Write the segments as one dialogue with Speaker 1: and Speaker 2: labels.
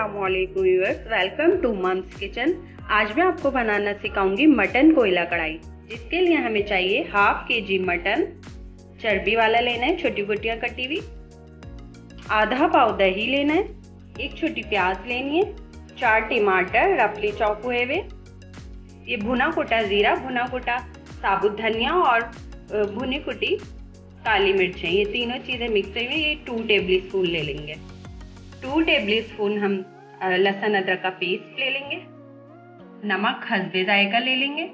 Speaker 1: अस्सलामुअलैकुम viewers, welcome to mum's kitchen. आज मैं आपको बनाना सिखाऊंगी मटन कोयला कढ़ाई। जिसके लिए हमें चाहिए हाफ केजी मटन, चर्बी वाला लेना है, छोटी बोटियाँ कटी हुई, आधा पाव दही लेना है, एक छोटी प्याज लेनी है, 4 टमाटर रफली चॉप हुए हुए, ये भुना कुटा जीरा, भुना कुटा साबुत धनिया और भुनी कुटी काली मिर्चें, ये तीनों चीज़ें मिक्स हुई ये 2 टेबल स्पून ले लेंगे। 2 टेबल स्पून हम लहसुन अदरक का पेस्ट ले लेंगे। नमक हस्बे जायका ले लेंगे।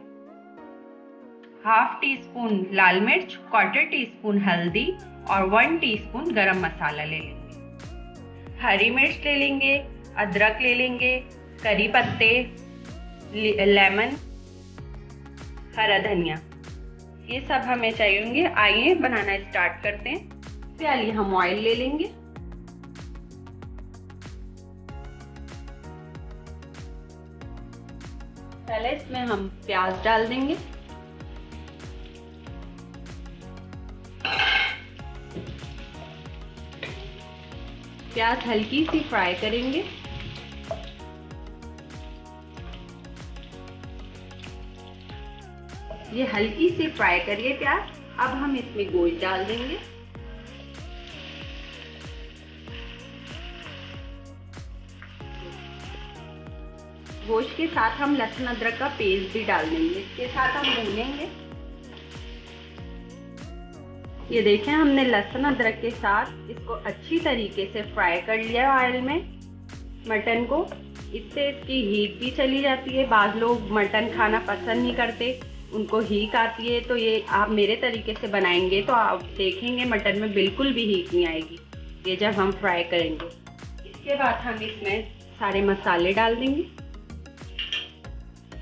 Speaker 1: हाफ टी स्पून लाल मिर्च, 1/4 टीस्पून हल्दी और 1 टीस्पून गरम मसाला ले लेंगे। हरी मिर्च ले लेंगे, अदरक ले लेंगे, करी पत्ते, लेमन, हरा धनिया, ये सब हमें चाहिए होंगे। आइए बनाना स्टार्ट करते हैं। पहले हम ऑयल ले लेंगे। पहले इसमें हम प्याज डाल देंगे। प्याज हल्की सी फ्राई करेंगे। ये हल्की सी फ्राई करिए प्याज। अब हम इसमें गोश्त डाल देंगे। गोश्त के साथ हम लहसुन अदरक का पेस्ट भी डाल देंगे। इसके साथ हम भूनेंगे। ये देखें, हमने लहसुन अदरक के साथ इसको अच्छी तरीके से फ्राई कर लिया ऑयल में मटन को। इससे इसकी हीट भी चली जाती है। बाज़ लोग मटन खाना पसंद नहीं करते, उनको हीट आती है। तो ये आप मेरे तरीके से बनाएंगे तो आप देखेंगे मटन में बिल्कुल भी हीट नहीं आएगी ये जब हम फ्राई करेंगे। इसके बाद हम इसमें सारे मसाले डाल देंगे।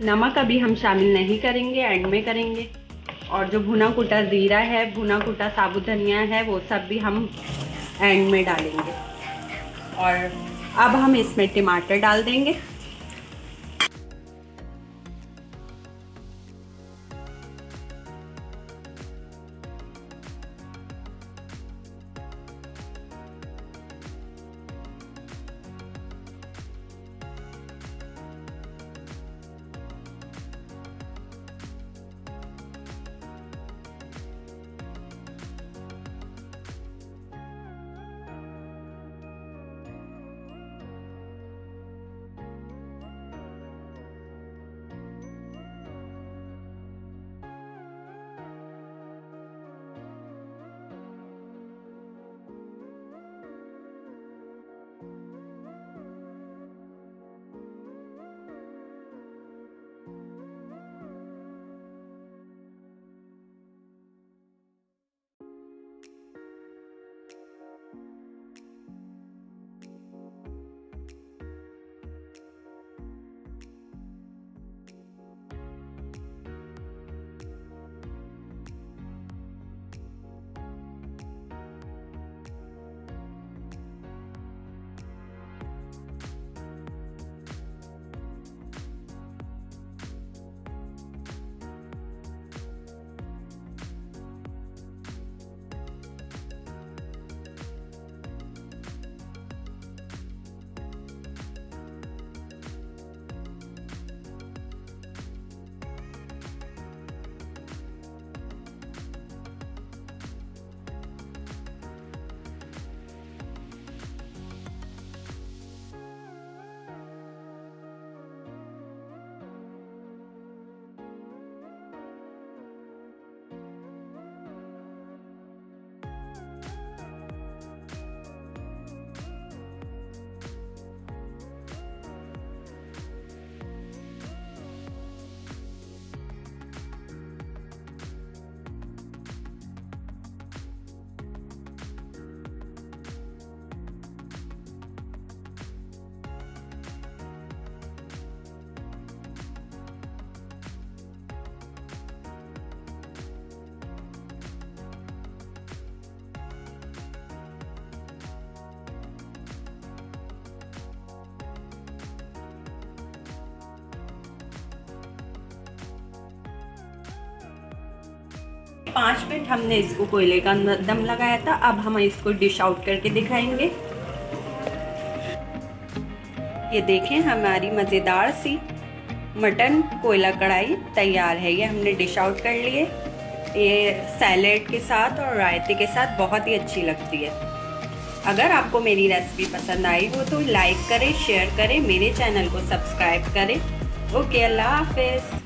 Speaker 1: नमक अभी हम शामिल नहीं करेंगे, एंड में करेंगे। और जो भुना कुटा ज़ीरा है, भुना कुटा साबुत धनिया है, वो सब भी हम एंड में डालेंगे। और अब हम इसमें टमाटर डाल देंगे। पाँच मिनट हमने इसको कोयले का दम लगाया था। अब हम इसको डिश आउट करके दिखाएंगे। ये देखें हमारी मज़ेदार सी मटन कोयला कढ़ाई तैयार है। ये हमने डिश आउट कर लिए। ये सैलेड के साथ और रायते के साथ बहुत ही अच्छी लगती है। अगर आपको मेरी रेसिपी पसंद आई हो तो लाइक करें, शेयर करें, मेरे चैनल को सब्सक्राइब करें। ओके, अल्लाह हाफिज़।